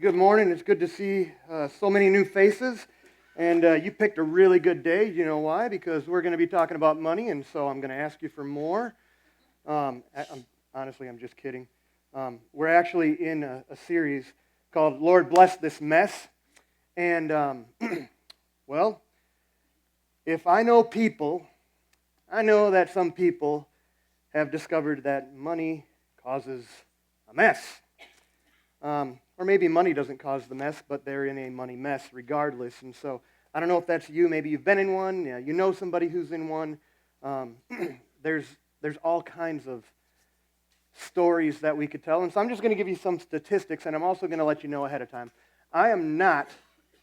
Good morning. It's good to see so many new faces. And you picked a really good day. You know why? Because we're going to be talking about money, and so I'm going to ask you for more. Honestly, I'm just kidding. We're actually in a series called Lord Bless This Mess. And, well, if I know people, I know that some people have discovered that money causes a mess. Or maybe money doesn't cause the mess, but they're in a money mess regardless. And so I don't know if that's you. Maybe you've been in one. You know somebody who's in one. There's all kinds of stories that we could tell. And so I'm just going to give you some statistics, and I'm also going to let you know ahead of time. I am not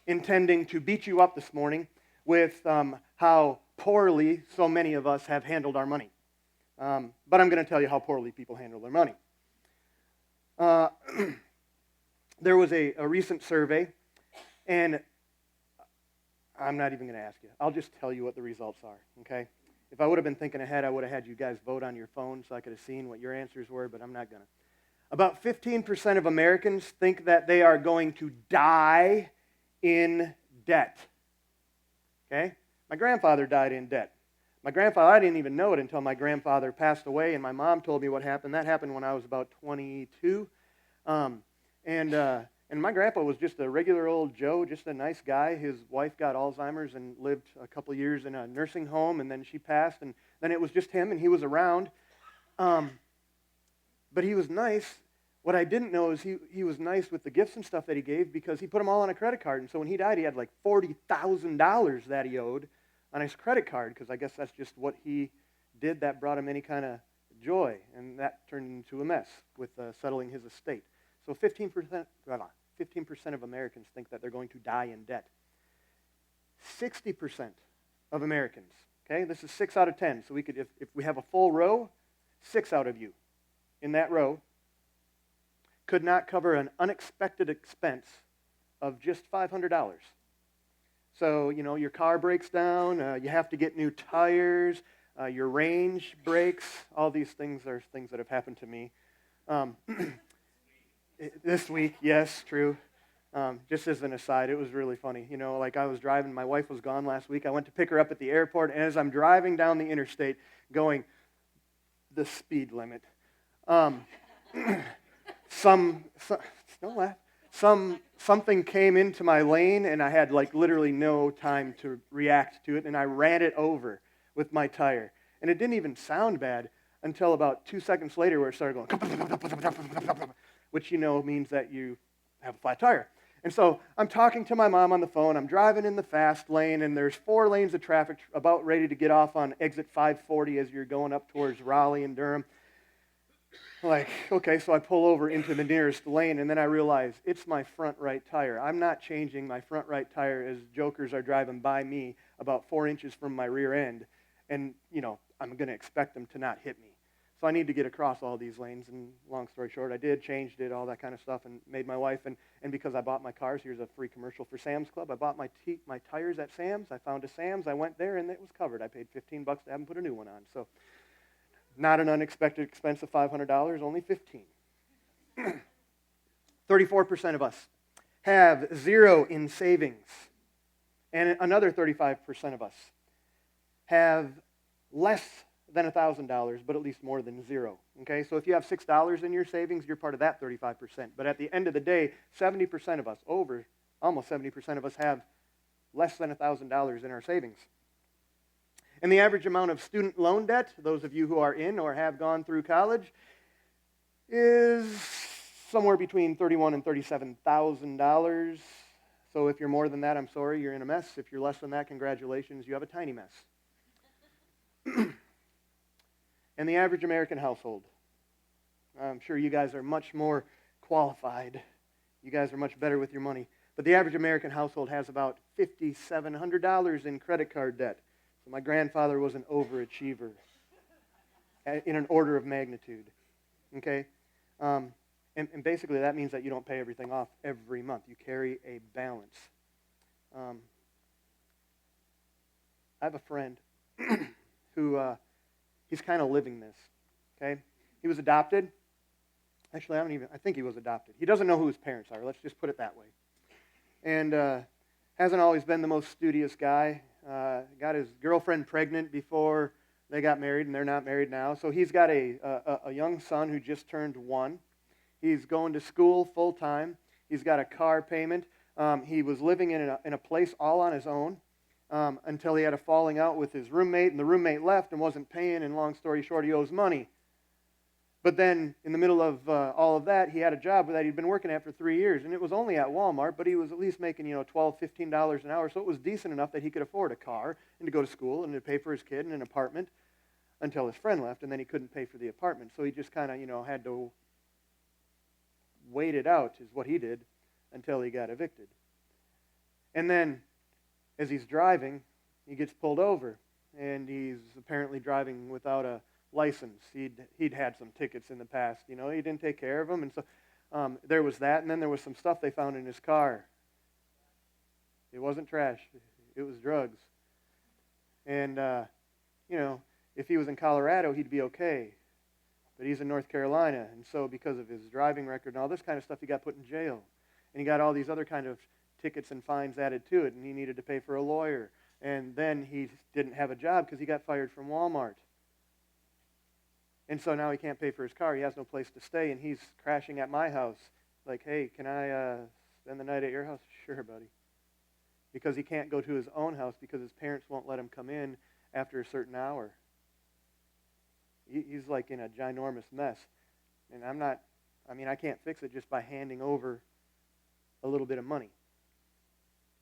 intending to beat you up this morning with how poorly so many of us have handled our money. But I'm going to tell you how poorly people handle their money. There was a recent survey, and I'm not even going to ask you. I'll just tell you what the results are, okay? If I would have been thinking ahead, I would have had you guys vote on your phone so I could have seen what your answers were, but I'm not going to. About 15% of Americans think that they are going to die in debt, okay? My grandfather died in debt. My grandfather, I didn't even know it until my grandfather passed away, and my mom told me what happened. That happened when I was about 22. And my grandpa was just a regular old Joe, just a nice guy. His wife got Alzheimer's and lived a couple of years in a nursing home, and then she passed, and then it was just him, and he was around. But he was nice. What I didn't know is he was nice with the gifts and stuff that he gave because he put them all on a credit card. And so when he died, he had like $40,000 that he owed on his credit card because I guess that's just what he did that brought him any kind of joy. And that turned into a mess with settling his estate. So 15% of Americans think that they're going to die in debt. 60% of Americans, okay, this is 6 out of 10. So we could, if we have a full row, 6 out of you in that row could not cover an unexpected expense of just $500. So, you know, your car breaks down, you have to get new tires, your range breaks. All these things are things that have happened to me. This week, yes, true. Just as an aside, it was really funny. You know, like I was driving, my wife was gone last week. I went to pick her up at the airport, and as I'm driving down the interstate going the speed limit, something came into my lane, and I had like literally no time to react to it, and I ran it over with my tire. And it didn't even sound bad until about 2 seconds later where it started going, which you know means that you have a flat tire. And so I'm talking to my mom on the phone. I'm driving in the fast lane, and there's 4 lanes of traffic about ready to get off on exit 540 as you're going up towards Raleigh and Durham. Like, okay, so I pull over into the nearest lane, and then I realize it's my front right tire. I'm not changing my front right tire as jokers are driving by me about 4 inches from my rear end. And, you know, I'm going to expect them to not hit me. So I need to get across all these lanes, and long story short, I did, changed it, all that kind of stuff, and made my wife, and because I bought my cars, here's a free commercial for Sam's Club, I bought my tires at Sam's, I found a Sam's, I went there, and it was covered. I paid $15 to have them put a new one on. So not an unexpected expense of $500, only $15. 34% of us have zero in savings, and another 35% of us have less than $1,000, but at least more than zero. Okay, so if you have $6 in your savings, you're part of that 35%. But at the end of the day, 70% of us, almost 70% of us, have less than $1,000 in our savings. And the average amount of student loan debt, those of you who are in or have gone through college, is somewhere between $31,000 and $37,000. So if you're more than that, I'm sorry, you're in a mess. If you're less than that, congratulations, you have a tiny mess. And the average American household, I'm sure you guys are much more qualified. You guys are much better with your money. But the average American household has about $5,700 in credit card debt. So my grandfather was an overachiever in an order of magnitude. Okay? And basically that means that you don't pay everything off every month. You carry a balance. I have a friend who... he's kind of living this, okay? He was adopted Actually, I think he was adopted. He doesn't know who his parents are. Let's just put it that way. And hasn't always been the most studious guy. Got his girlfriend pregnant before they got married, and they're not married now. So he's got a young son who just turned 1. He's going to school full time. He's got a car payment. He was living in a place all on his own until he had a falling out with his roommate, and the roommate left and wasn't paying, and long story short, he owes money. But then, in the middle of all of that, he had a job that he'd been working at for 3 years, and it was only at Walmart, but he was at least making, $12, $15 an hour, so it was decent enough that he could afford a car and to go to school and to pay for his kid and an apartment until his friend left, and then he couldn't pay for the apartment. So he just kind of, had to wait it out, is what he did, until he got evicted. And then, as he's driving, he gets pulled over, and he's apparently driving without a license. He'd had some tickets in the past. He didn't take care of them, and so there was that. And then there was some stuff they found in his car. It wasn't trash. It was drugs. And if he was in Colorado, he'd be okay. But he's in North Carolina, and so because of his driving record and all this kind of stuff, he got put in jail. And he got all these other kind of tickets and fines added to it, and he needed to pay for a lawyer. And then he didn't have a job because he got fired from Walmart. And so now he can't pay for his car. He has no place to stay, and he's crashing at my house. Like, hey, can I spend the night at your house? Sure, buddy. Because he can't go to his own house because his parents won't let him come in after a certain hour. He's like in a ginormous mess. And I can't fix it just by handing over a little bit of money.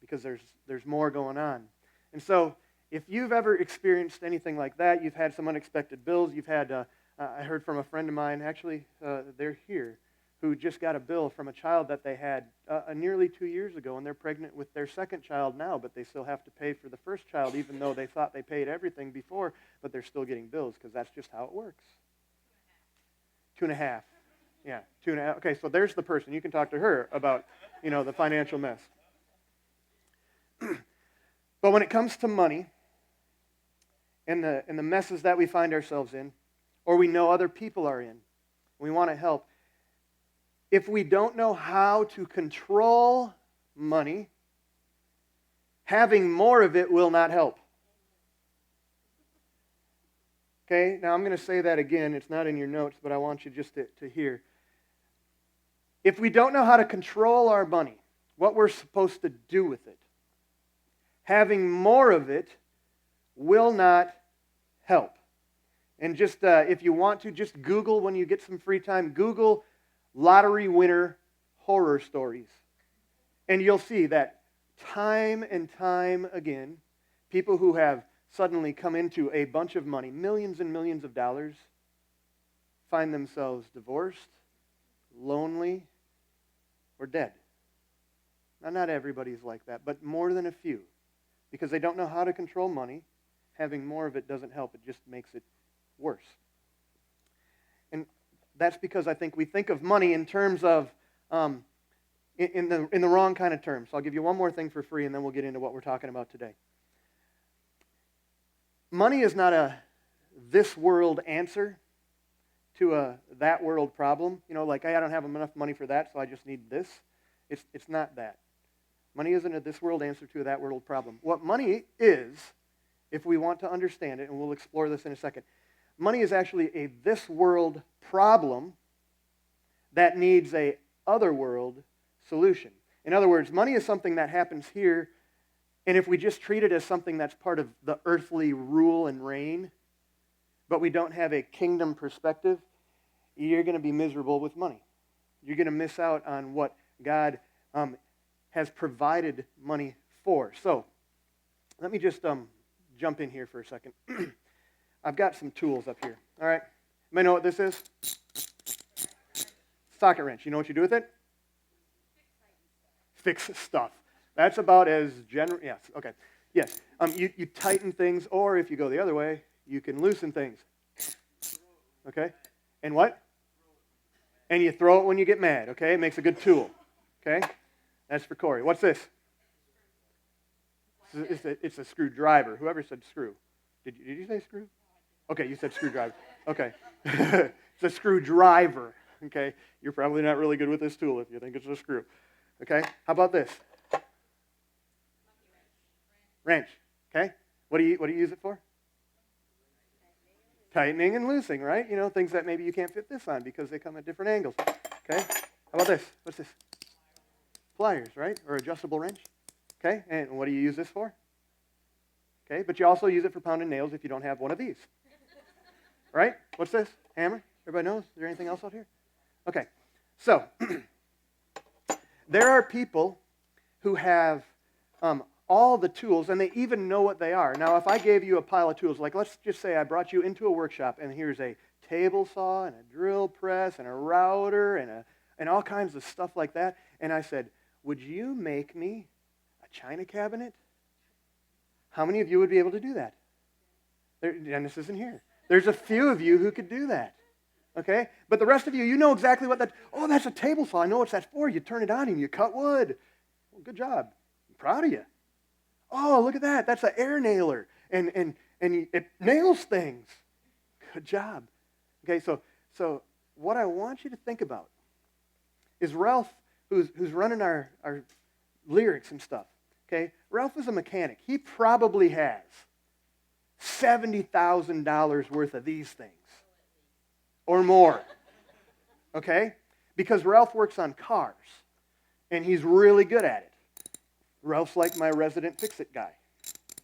Because there's more going on. And so if you've ever experienced anything like that, you've had some unexpected bills, you've had... I heard from a friend of mine, actually, they're here, who just got a bill from a child that they had nearly 2 years ago, and they're pregnant with their second child now, but they still have to pay for the first child, even though they thought they paid everything before, but they're still getting bills, because that's just how it works. 2.5. Yeah, 2.5. Okay, so there's the person. You can talk to her about, the financial mess. But when it comes to money and the messes that we find ourselves in, or we know other people are in, we want to help. If we don't know how to control money, having more of it will not help. Okay, now I'm going to say that again. It's not in your notes, but I want you just to hear. If we don't know how to control our money, what we're supposed to do with it, having more of it will not help. And just, if you want to, just Google, when you get some free time, Google lottery winner horror stories. And you'll see that time and time again, people who have suddenly come into a bunch of money, millions and millions of dollars, find themselves divorced, lonely, or dead. Now, not everybody's like that, but more than a few. Because they don't know how to control money. Having more of it doesn't help. It just makes it worse. And that's because I think we think of money in terms of, in the wrong kind of terms. So I'll give you one more thing for free, and then we'll get into what we're talking about today. Money is not a this world answer to a that world problem. Like, hey, I don't have enough money for that, so I just need this. It's not that. Money isn't a this world answer to a that world problem. What money is, if we want to understand it, and we'll explore this in a second, money is actually a this world problem that needs a other world solution. In other words, money is something that happens here, and if we just treat it as something that's part of the earthly rule and reign, but we don't have a kingdom perspective, you're going to be miserable with money. You're going to miss out on what God has provided money for. So, let me just jump in here for a second. I've got some tools up here. All right. Anybody know what this is? Socket wrench. You know what you do with it? Fix stuff. That's about as general. Yes. Okay. Yes. You tighten things, or if you go the other way, you can loosen things. Okay. And what? And you throw it when you get mad. Okay. It makes a good tool. Okay. That's for Corey. What's this? It's a screwdriver. Whoever said screw. Did you say screw? Okay, you said screwdriver. Okay. It's a screwdriver. Okay? You're probably not really good with this tool if you think it's a screw. Okay? How about this? Wrench. Okay? What do you use it for? Tightening and loosing, right? You know, things that maybe you can't fit this on because they come at different angles. Okay? How about this? What's this? Pliers, right? Or adjustable wrench. Okay? And what do you use this for? Okay? But you also use it for pounding nails if you don't have one of these. Right? What's this? Hammer? Everybody knows? Is there anything else out here? Okay. So, there are people who have all the tools, and they even know what they are. Now, if I gave you a pile of tools, like let's just say I brought you into a workshop, and here's a table saw, and a drill press, and a router, and all kinds of stuff like that, and I said, would you make me a china cabinet? How many of you would be able to do that? Dennis isn't here. There's a few of you who could do that. Okay? But the rest of you, you know exactly what that, oh, that's a table saw. I know what that's for. You turn it on and you cut wood. Well, good job. I'm proud of you. Oh, look at that. That's an air nailer. And it nails things. Good job. Okay, so what I want you to think about is Ralph, who's running our lyrics and stuff. Okay? Ralph is a mechanic. He probably has $70,000 worth of these things. Or more. Okay? Because Ralph works on cars. And he's really good at it. Ralph's like my resident fix-it guy.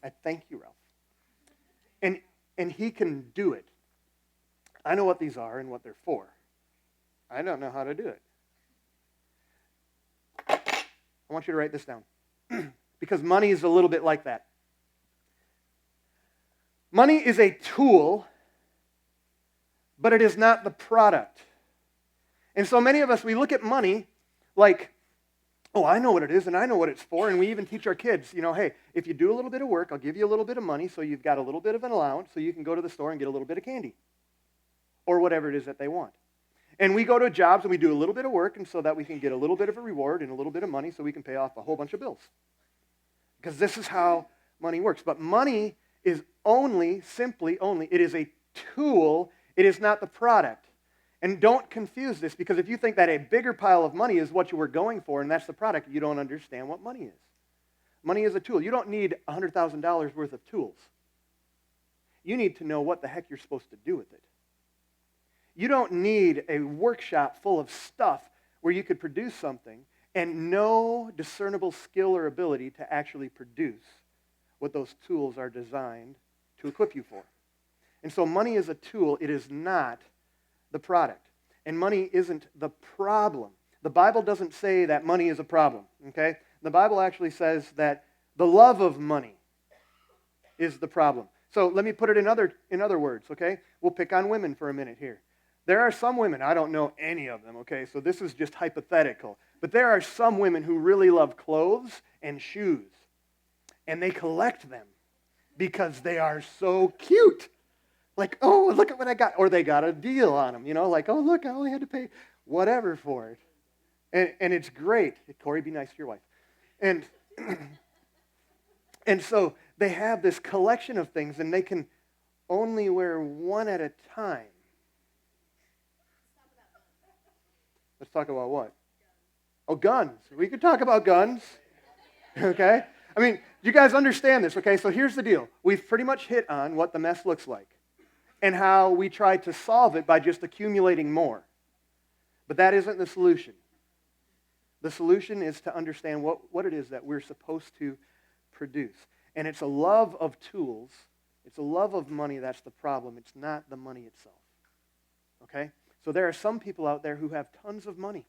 I thank you, Ralph. And he can do it. I know what these are and what they're for. I don't know how to do it. I want you to write this down. Because money is a little bit like that. Money is a tool, but it is not the product. And so many of us, we look at money like, oh, I know what it is and I know what it's for, and we even teach our kids, you know, hey, if you do a little bit of work, I'll give you a little bit of money so you've got a little bit of an allowance so you can go to the store and get a little bit of candy or whatever it is that they want. And we go to jobs and we do a little bit of work and so that we can get a little bit of a reward and a little bit of money so we can pay off a whole bunch of bills. Because this is how money works. But money is simply only, it is a tool. It is not the product. And don't confuse this, because if you think that a bigger pile of money is what you were going for and that's the product, you don't understand what money is. Money is a tool. You don't need $100,000 worth of tools. You need to know what the heck you're supposed to do with it. You don't need a workshop full of stuff where you could produce something and no discernible skill or ability to actually produce what those tools are designed to equip you for. And so money is a tool. It is not the product. And money isn't the problem. The Bible doesn't say that money is a problem, okay? The Bible actually says that the love of money is the problem. So let me put it in other words, okay? We'll pick on women for a minute here. There are some women, I don't know any of them, okay? So this is just hypothetical. But there are some women who really love clothes and shoes. And they collect them because they are so cute. Like, oh, look at what I got. Or they got a deal on them, you know, like, oh, look, I only had to pay whatever for it. And it's great. Corey, be nice to your wife. And so they have this collection of things, and they can only wear one at a time. Let's talk about what? Oh, guns. We could talk about guns. Okay? I mean, you guys understand this, okay? So here's the deal. We've pretty much hit on what the mess looks like and how we try to solve it by just accumulating more. But that isn't the solution. The solution is to understand what it is that we're supposed to produce. And it's a love of tools. It's a love of money that's the problem. It's not the money itself. Okay? So there are some people out there who have tons of money.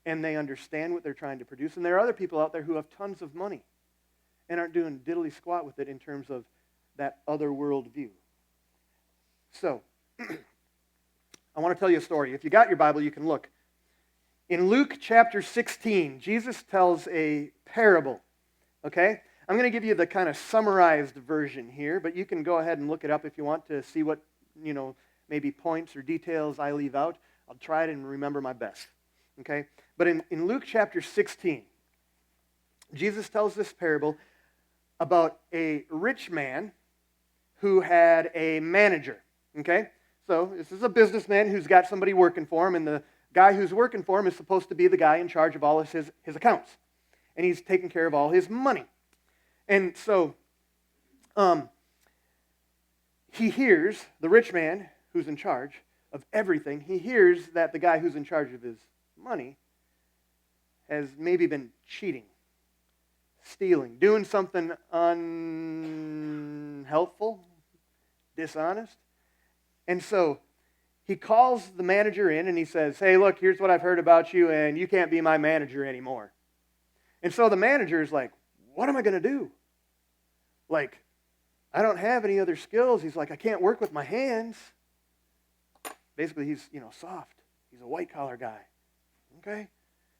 And they understand what they're trying to produce. And there are other people out there who have tons of money and aren't doing diddly squat with it in terms of that other world view. So, I want to tell you a story. If you got your Bible, you can look. In Luke chapter 16, Jesus tells a parable. Okay? I'm going to give you the kind of summarized version here, but you can go ahead and look it up if you want to see what, maybe points or details I leave out. I'll try it and remember my best. Okay? But in Luke chapter 16, Jesus tells this parable about a rich man who had a manager. Okay? So this is a businessman who's got somebody working for him, and the guy who's working for him is supposed to be the guy in charge of all of his accounts. And he's taking care of all his money. And so he hears, the rich man who's in charge of everything, he hears that the guy who's in charge of his money has maybe been cheating, stealing, doing something unhelpful, dishonest. And so he calls the manager in and he says, hey, look, here's what I've heard about you, and you can't be my manager anymore. And so the manager is like, what am I going to do? Like, I don't have any other skills. He's like, I can't work with my hands. Basically, he's, soft. He's a white-collar guy. Okay?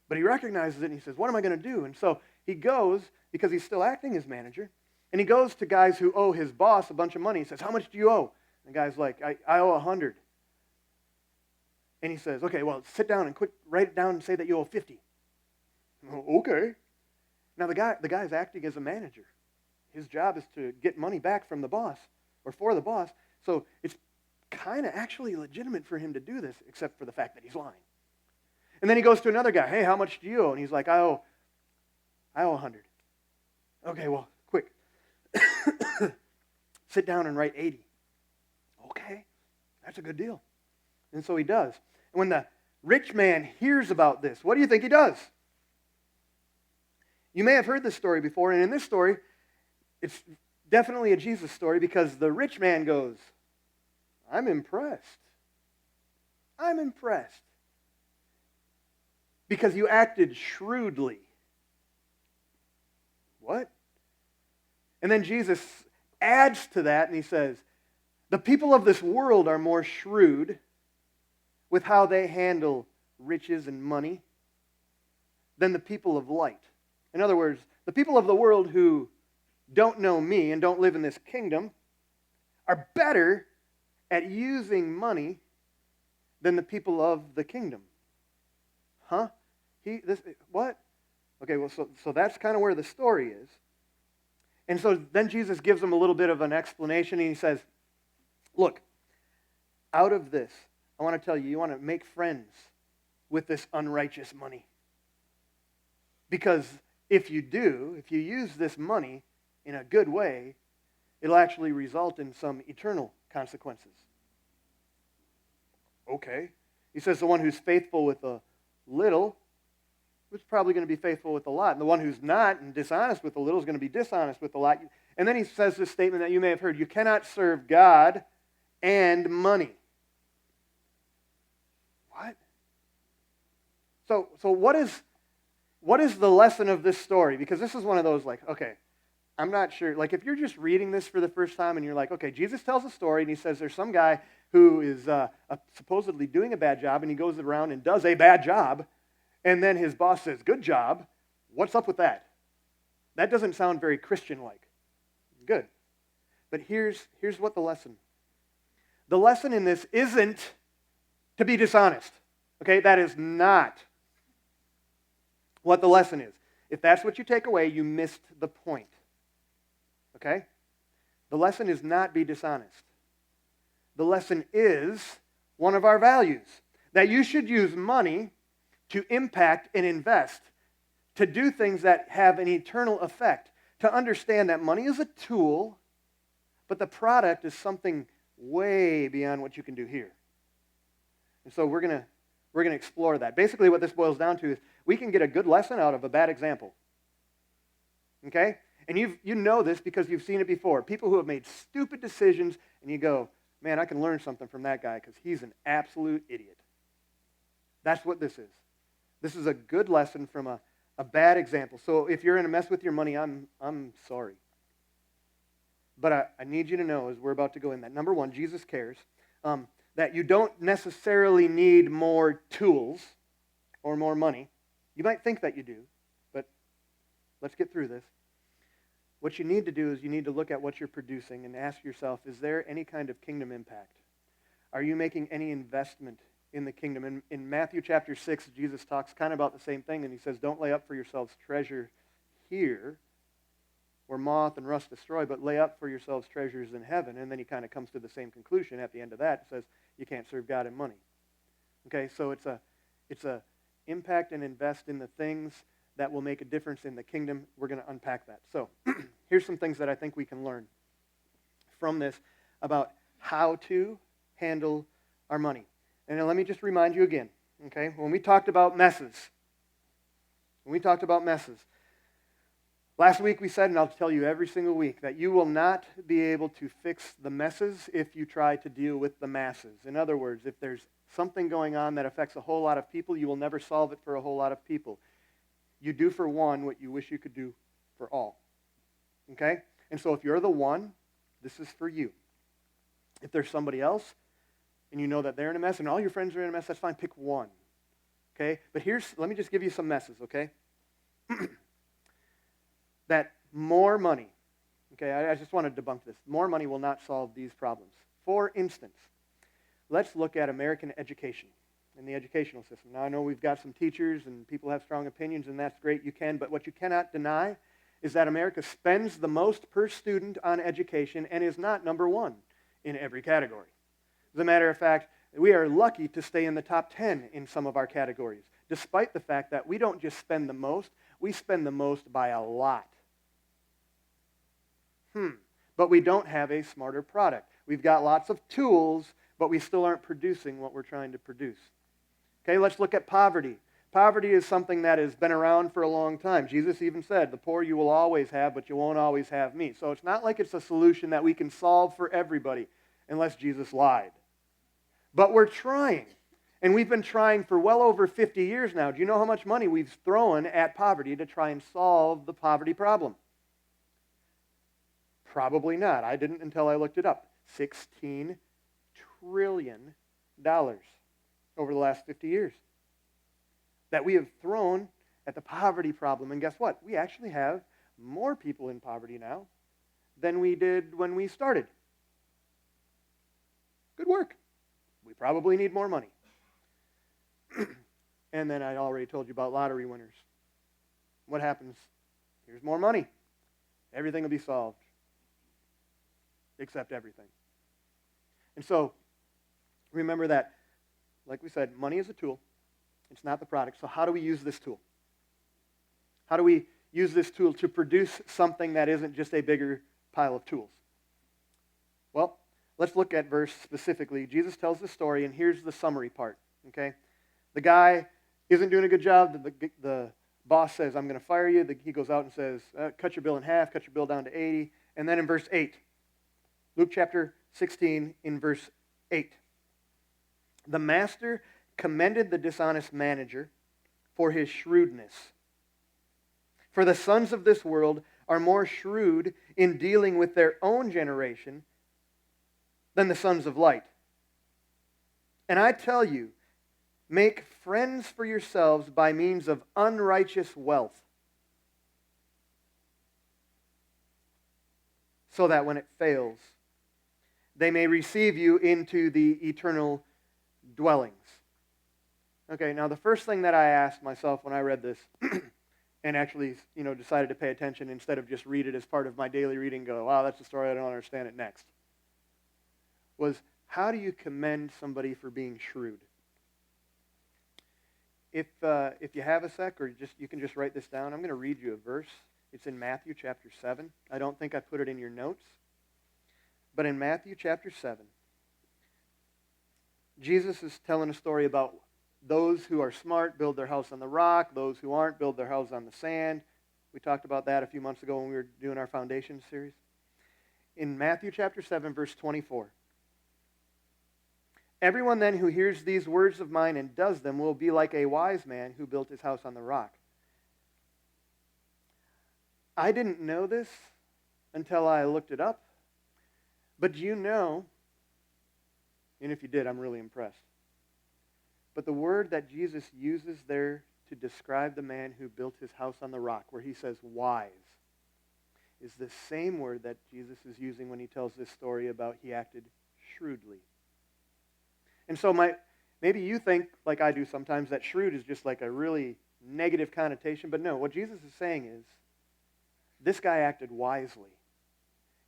But he recognizes it and he says, what am I going to do? And so he goes, because he's still acting as manager, and he goes to guys who owe his boss a bunch of money. He says, how much do you owe? And the guy's like, I owe 100. And he says, okay, well, sit down and write it down and say that you owe 50. Okay. Now the guy's acting as a manager. His job is to get money back from the boss, or for the boss. So it's kind of actually legitimate for him to do this, except for the fact that he's lying. And then he goes to another guy, hey, how much do you owe? And he's like, I owe 100. Okay, well, quick. Sit down and write 80. Okay, that's a good deal. And so he does. And when the rich man hears about this, what do you think he does? You may have heard this story before, and in this story, it's definitely a Jesus story because the rich man goes, I'm impressed. I'm impressed. Because you acted shrewdly. What? And then Jesus adds to that and he says, the people of this world are more shrewd with how they handle riches and money than the people of light. In other words, the people of the world who don't know me and don't live in this kingdom are better at using money than the people of the kingdom. Huh? What? Okay, well, so that's kind of where the story is. And so then Jesus gives them a little bit of an explanation, and he says, look, out of this, I want to tell you, you want to make friends with this unrighteous money. Because if you use this money in a good way, it'll actually result in some eternal consequences. Okay. He says the one who's faithful with a little is probably going to be faithful with a lot. And the one who's not and dishonest with a little is going to be dishonest with a lot. And then he says this statement that you may have heard, you cannot serve God and money. What? So what is the lesson of this story? Because this is one of those like, okay, I'm not sure. Like if you're just reading this for the first time and you're like, okay, Jesus tells a story and he says there's some guy who is supposedly doing a bad job and he goes around and does a bad job and then his boss says, good job. What's up with that? That doesn't sound very Christian-like. Good. But here's what the lesson. The lesson in this isn't to be dishonest. Okay, that is not what the lesson is. If that's what you take away, you missed the point. Okay? The lesson is not be dishonest. The lesson is one of our values, that you should use money to impact and invest, to do things that have an eternal effect, to understand that money is a tool, but the product is something way beyond what you can do here. And so we're going to explore that. Basically what this boils down to is we can get a good lesson out of a bad example. Okay? And you know this because you've seen it before. People who have made stupid decisions and you go, man, I can learn something from that guy because he's an absolute idiot. That's what this is. This is a good lesson from a bad example. So if you're in a mess with your money, I'm sorry. But I need you to know as we're about to go in that, number one, Jesus cares. That you don't necessarily need more tools or more money. You might think that you do, but let's get through this. What you need to do is you need to look at what you're producing and ask yourself, is there any kind of kingdom impact? Are you making any investment in the kingdom? In Matthew chapter 6, Jesus talks kind of about the same thing, and he says, don't lay up for yourselves treasure here where moth and rust destroy, but lay up for yourselves treasures in heaven. And then he kind of comes to the same conclusion at the end of that. It says you can't serve God and money. Okay, so it's a impact and invest in the things that will make a difference in the kingdom. We're going to unpack that. So here's some things that I think we can learn from this about how to handle our money. And now let me just remind you again, okay? When we talked about messes, last week we said, and I'll tell you every single week, that you will not be able to fix the messes if you try to deal with the masses. In other words, if there's something going on that affects a whole lot of people, you will never solve it for a whole lot of people. You do for one what you wish you could do for all. Okay? And so if you're the one, this is for you. If there's somebody else, and you know that they're in a mess, and all your friends are in a mess, that's fine. Pick one. Okay? But let me just give you some messes, okay? That more money, okay, I just want to debunk this. More money will not solve these problems. For instance, let's look at American education and the educational system. Now, I know we've got some teachers and people have strong opinions, and that's great, you can, but what you cannot deny is that America spends the most per student on education and is not number one in every category. As a matter of fact, we are lucky to stay in the top 10 in some of our categories, despite the fact that we don't just spend the most, we spend the most by a lot. But we don't have a smarter product. We've got lots of tools, but we still aren't producing what we're trying to produce. Okay, let's look at poverty. Poverty is something that has been around for a long time. Jesus even said, the poor you will always have, but you won't always have me. So it's not like it's a solution that we can solve for everybody, unless Jesus lied. But we're trying. And we've been trying for well over 50 years now. Do you know how much money we've thrown at poverty to try and solve the poverty problem? Probably not. I didn't until I looked it up. $16 trillion over the last 50 years that we have thrown at the poverty problem. And guess what? We actually have more people in poverty now than we did when we started. Good work. We probably need more money. And then I already told you about lottery winners. What happens? Here's more money. Everything will be solved. Except everything. And so, remember that, like we said, money is a tool. It's not the product. So how do we use this tool? How do we use this tool to produce something that isn't just a bigger pile of tools? Well, let's look at verse specifically. Jesus tells the story, and here's the summary part. Okay, the guy isn't doing a good job. The boss says, I'm going to fire you. He goes out and says, cut your bill in half, cut your bill down to 80. And then in verse 8, Luke chapter 16 in verse 8. The master commended the dishonest manager for his shrewdness. For the sons of this world are more shrewd in dealing with their own generation than the sons of light. And I tell you, make friends for yourselves by means of unrighteous wealth, so that when it fails, they may receive you into the eternal dwellings. Okay, now the first thing that I asked myself when I read this, and actually, decided to pay attention instead of just read it as part of my daily reading, go, wow, that's a story, I don't understand it, next, was how do you commend somebody for being shrewd? If you have a sec, or you can just write this down, I'm going to read you a verse. It's in Matthew chapter 7. I don't think I put it in your notes. But in Matthew chapter 7, Jesus is telling a story about those who are smart build their house on the rock, those who aren't build their house on the sand. We talked about that a few months ago when we were doing our foundation series. In Matthew chapter 7, verse 24, everyone then who hears these words of mine and does them will be like a wise man who built his house on the rock. I didn't know this until I looked it up. But do you know, and if you did, I'm really impressed, but the word that Jesus uses there to describe the man who built his house on the rock, where he says wise, is the same word that Jesus is using when he tells this story about he acted shrewdly. And so maybe you think, like I do sometimes, that shrewd is just like a really negative connotation, but no, what Jesus is saying is, This guy acted wisely.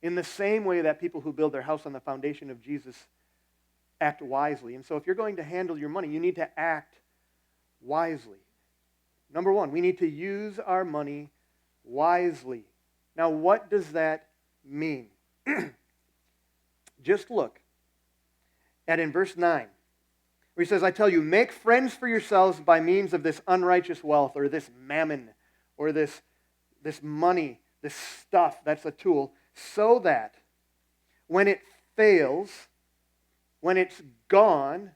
In the same way that people who build their house on the foundation of Jesus act wisely. And so if you're going to handle your money, you need to act wisely. Number one, we need to use our money wisely. Now, what does that mean? Just look at in verse 9, where he says, I tell you, make friends for yourselves by means of this unrighteous wealth, or this mammon, or this money, this stuff that's a tool, so that when it fails, when it's gone,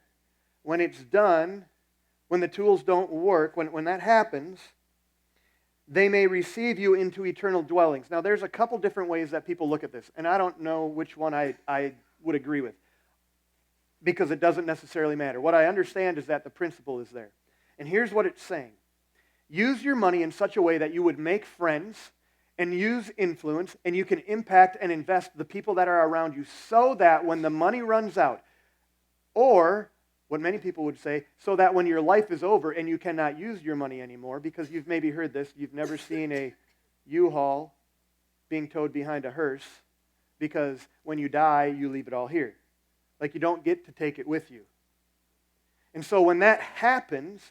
when it's done, when the tools don't work, when that happens, they may receive you into eternal dwellings. Now, there's a couple different ways that people look at this, and I don't know which one I would agree with, because it doesn't necessarily matter. What I understand is that the principle is there. And here's what it's saying. Use your money in such a way that you would make friends and use influence, and you can impact and invest the people that are around you so that when the money runs out, or what many people would say, so that when your life is over and you cannot use your money anymore, because you've maybe heard this, you've never seen a U-Haul being towed behind a hearse, because when you die, you leave it all here. Like you don't get to take it with you. And so when that happens,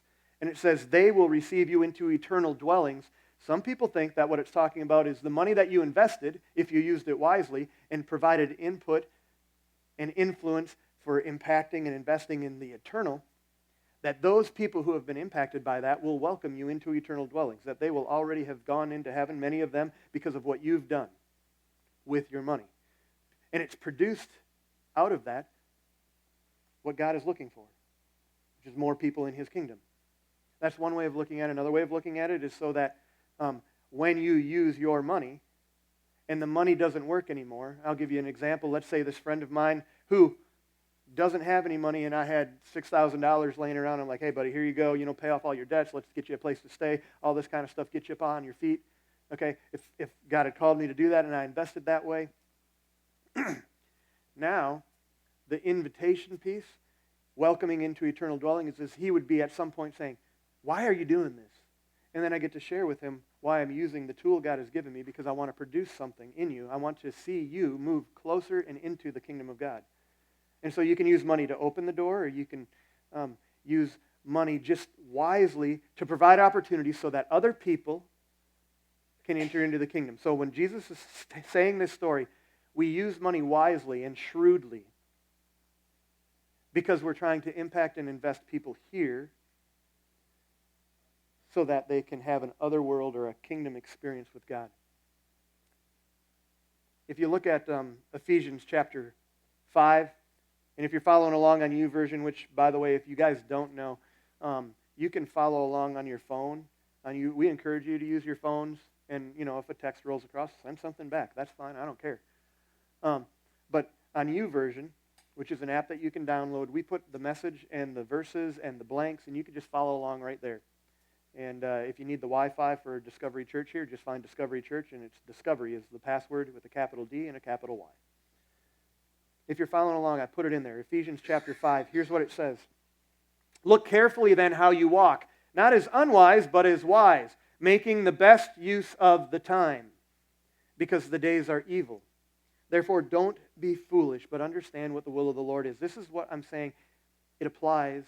and it says they will receive you into eternal dwellings, some people think that what it's talking about is the money that you invested, if you used it wisely, and provided input and influence for impacting and investing in the eternal, that those people who have been impacted by that will welcome you into eternal dwellings, that they will already have gone into heaven, many of them, because of what you've done with your money. And it's produced out of that what God is looking for, which is more people in His kingdom. That's one way of looking at it. Another way of looking at it is so that when you use your money and the money doesn't work anymore, I'll give you an example. Let's say this friend of mine who doesn't have any money, and I had $6,000 laying around. I'm like, hey, buddy, here you go. Pay off all your debts. Let's get you a place to stay. All this kind of stuff, get you up on your feet. Okay, if God had called me to do that and I invested that way, now the invitation piece, welcoming into eternal dwelling, is He would be at some point saying, why are you doing this? And then I get to share with Him why I'm using the tool God has given me, because I want to produce something in you. I want to see you move closer and into the kingdom of God. And so you can use money to open the door, or you can use money just wisely to provide opportunities so that other people can enter into the kingdom. So when Jesus is saying this story, we use money wisely and shrewdly because we're trying to impact and invest people here so that they can have an other world or a kingdom experience with God. If you look at Ephesians chapter 5, and if you're following along on YouVersion, which, by the way, if you guys don't know, you can follow along on your phone. We encourage you to use your phones, and if a text rolls across, send something back. That's fine. I don't care. But on YouVersion, which is an app that you can download, we put the message and the verses and the blanks, and you can just follow along right there. And if you need the Wi-Fi for Discovery Church here, just find Discovery Church, and it's Discovery is the password with a capital D and a capital Y. If you're following along, I put it in there. Ephesians chapter 5, here's what it says. Look carefully then how you walk, not as unwise, but as wise, making the best use of the time, because the days are evil. Therefore, don't be foolish, but understand what the will of the Lord is. This is what I'm saying. It applies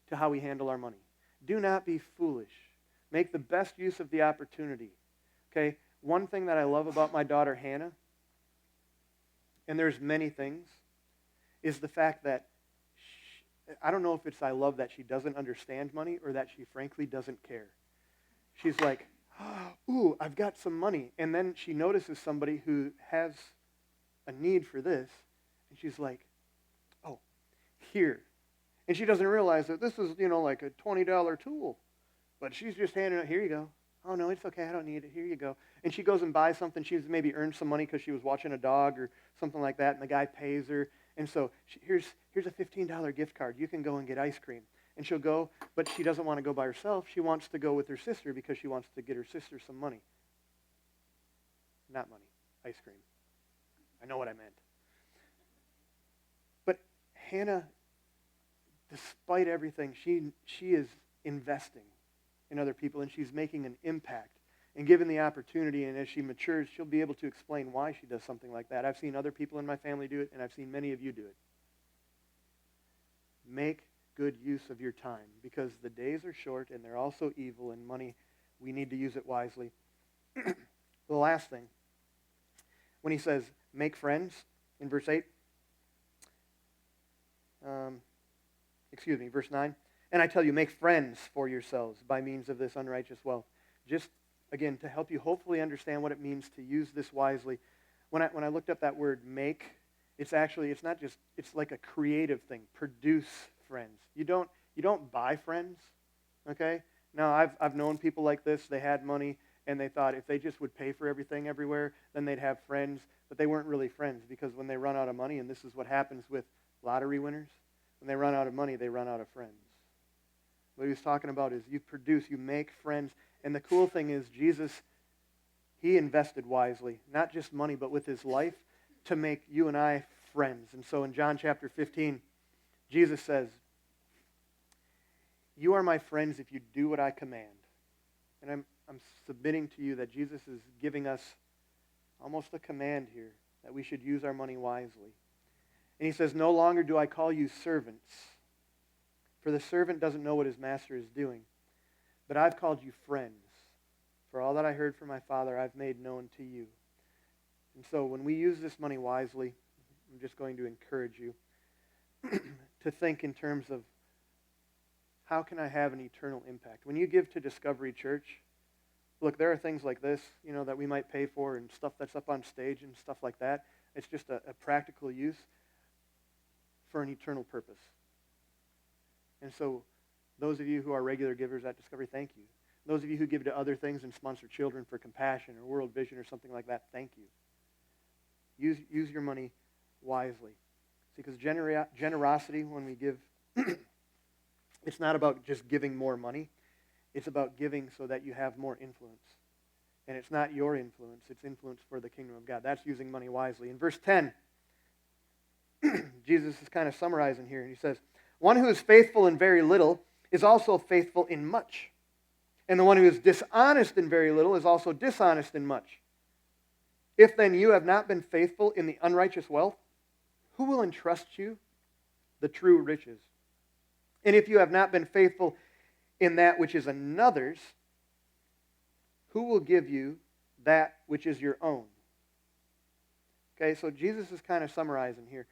to how we handle our money. Do not be foolish. Make the best use of the opportunity. Okay? One thing that I love about my daughter Hannah, and there's many things, is the fact that I don't know if it's I love that she doesn't understand money or that she frankly doesn't care. She's like, ooh, I've got some money. And then she notices somebody who has a need for this, and she's like, oh, here. And she doesn't realize that this is, like a $20 tool. But she's just handing it, here you go. Oh, no, it's okay, I don't need it, here you go. And she goes and buys something. She's maybe earned some money because she was watching a dog or something like that, and the guy pays her. And so here's a $15 gift card. You can go and get ice cream. And she'll go, but she doesn't want to go by herself. She wants to go with her sister because she wants to get her sister some money. Not money, ice cream. I know what I meant. But Hannah, despite everything, she is investing in other people, and she's making an impact. And given the opportunity, and as she matures, she'll be able to explain why she does something like that. I've seen other people in my family do it, and I've seen many of you do it. Make good use of your time, because the days are short and they're also evil, and money, we need to use it wisely. The last thing, when he says, make friends, in verse 8, verse 9, and I tell you, make friends for yourselves by means of this unrighteous wealth. Just, again, to help you hopefully understand what it means to use this wisely. When I looked up that word, make, it's not just, it's like a creative thing. Produce friends. You don't buy friends, okay? Now, I've known people like this. They had money, and they thought if they just would pay for everything everywhere, then they'd have friends. But they weren't really friends, because when they run out of money, and this is what happens with lottery winners, when they run out of money, they run out of friends. What he was talking about is you produce, you make friends. And the cool thing is Jesus, he invested wisely, not just money, but with his life to make you and I friends. And so in John chapter 15, Jesus says, you are my friends if you do what I command. And I'm submitting to you that Jesus is giving us almost a command here, that we should use our money wisely. And he says, no longer do I call you servants, for the servant doesn't know what his master is doing. But I've called you friends. For all that I heard from my Father, I've made known to you. And so when we use this money wisely, I'm just going to encourage you to think in terms of, how can I have an eternal impact? When you give to Discovery Church, look, there are things like this, that we might pay for, and stuff that's up on stage and stuff like that. It's just a practical use for an eternal purpose. And so those of you who are regular givers at Discovery, thank you. Those of you who give to other things and sponsor Children for Compassion or World Vision or something like that, thank you. Use your money wisely. See, because generosity, when we give, it's not about just giving more money. It's about giving so that you have more influence. And it's not your influence. It's influence for the kingdom of God. That's using money wisely. In verse 10, Jesus is kind of summarizing here. And he says, one who is faithful in very little is also faithful in much. And the one who is dishonest in very little is also dishonest in much. If then you have not been faithful in the unrighteous wealth, who will entrust you the true riches? And if you have not been faithful in that which is another's, who will give you that which is your own? Okay, so Jesus is kind of summarizing here.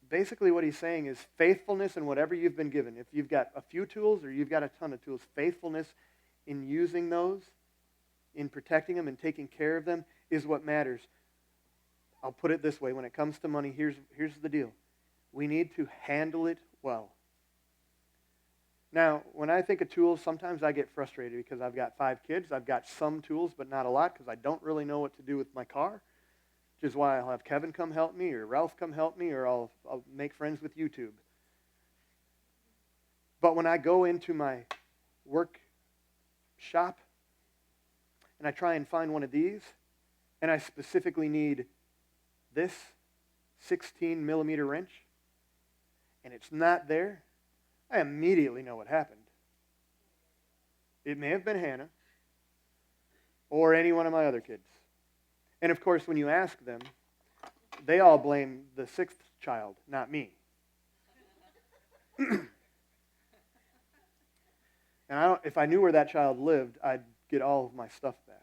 Basically what he's saying is faithfulness in whatever you've been given. If you've got a few tools or you've got a ton of tools, faithfulness in using those, in protecting them and taking care of them is what matters. I'll put it this way. When it comes to money, here's the deal. We need to handle it well. Now, when I think of tools, sometimes I get frustrated because I've got 5 kids. I've got some tools, but not a lot, because I don't really know what to do with my car, which is why I'll have Kevin come help me, or Ralph come help me, or I'll make friends with YouTube. But when I go into my work shop and I try and find one of these, and I specifically need this 16 millimeter wrench, and it's not there, I immediately know what happened. It may have been Hannah or any one of my other kids. And of course, when you ask them, they all blame the 6th child, not me. And if I knew where that child lived, I'd get all of my stuff back.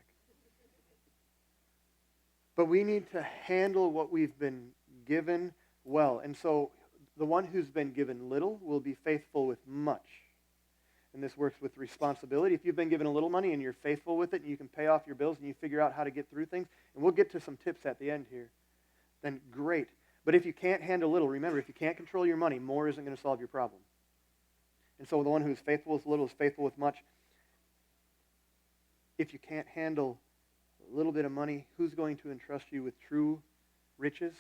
But we need to handle what we've been given well. And so the one who's been given little will be faithful with much. And this works with responsibility. If you've been given a little money and you're faithful with it and you can pay off your bills and you figure out how to get through things, and we'll get to some tips at the end here, then great. But if you can't handle little, remember, if you can't control your money, more isn't going to solve your problem. And so the one who is faithful with little is faithful with much. If you can't handle a little bit of money, who's going to entrust you with true riches?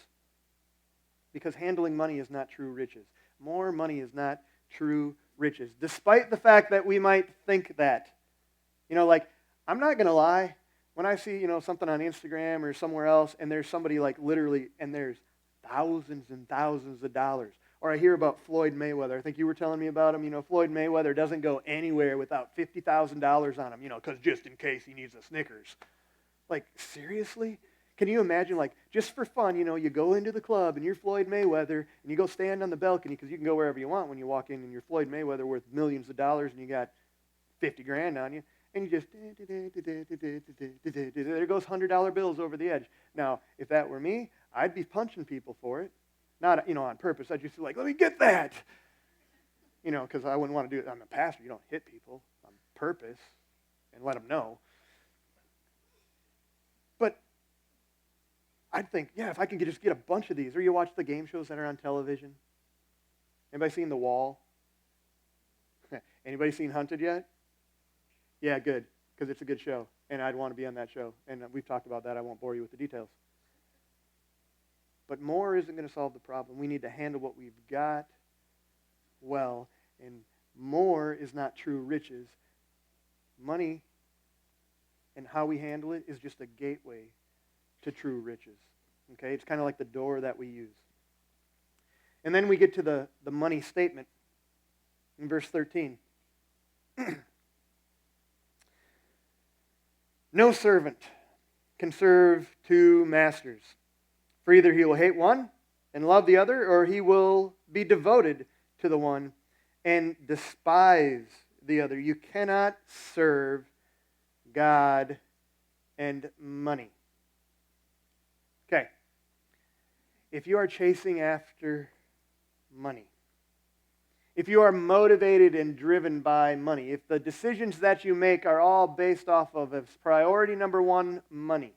Because handling money is not true riches. More money is not true riches, despite the fact that we might think that. I'm not going to lie. When I see, something on Instagram or somewhere else, and there's somebody literally, and there's thousands and thousands of dollars, Or I hear about Floyd Mayweather. I think you were telling me about him. Floyd Mayweather doesn't go anywhere without $50,000 on him, because just in case he needs a Snickers. Like, seriously? Can you imagine, like, just for fun, you go into the club and you're Floyd Mayweather and you go stand on the balcony because you can go wherever you want when you walk in and you're Floyd Mayweather worth millions of dollars and you got 50 grand on you. And you just, there goes $100 bills over the edge. Now, if that were me, I'd be punching people for it. Not, on purpose. I'd just be like, let me get that. Because I wouldn't want to do it. I'm a pastor. You don't hit people on purpose and let them know. But I'd think, if I can just get a bunch of these. Or you watch the game shows that are on television. Anybody seen The Wall? Anybody seen Hunted yet? Yeah, good, because it's a good show, and I'd want to be on that show. And we've talked about that. I won't bore you with the details. But more isn't going to solve the problem. We need to handle what we've got well, and more is not true riches. Money and how we handle it is just a gateway to true riches. Okay, it's kind of like the door that we use. And then we get to the money statement in verse 13. No servant can serve two masters, for either he will hate one and love the other, or he will be devoted to the one and despise the other. You cannot serve God and money. Okay. If you are chasing after money, if you are motivated and driven by money, if the decisions that you make are all based off of as priority number one, money,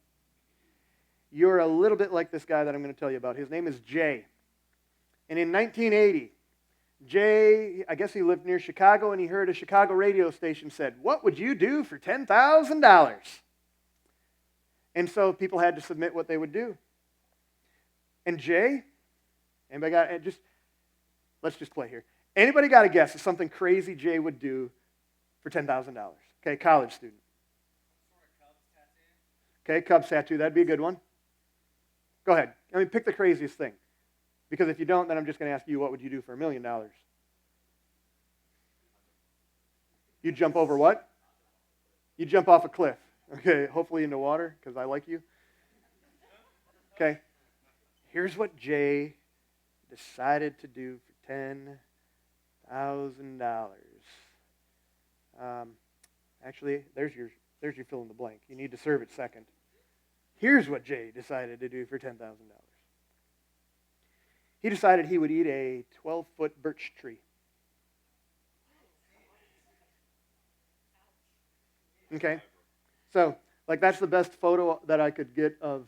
you're a little bit like this guy that I'm going to tell you about. His name is Jay. And in 1980, Jay, I guess he lived near Chicago, and he heard a Chicago radio station said, "What would you do for $10,000? And so people had to submit what they would do. And Jay, anybody got, let's just play here. Anybody got a guess of something crazy Jay would do for $10,000? Okay, college student. Okay, Cubs tattoo, that'd be a good one. Go ahead. Pick the craziest thing. Because if you don't, then I'm just going to ask you, what would you do for $1 million? You jump over what? You jump off a cliff. Okay, hopefully into water, because I like you. Okay. Here's what Jay decided to do for $10,000. Actually, there's your fill in the blank. You need to serve it second. Here's what Jay decided to do for $10,000. He decided he would eat a 12-foot birch tree. Okay? So, that's the best photo that I could get of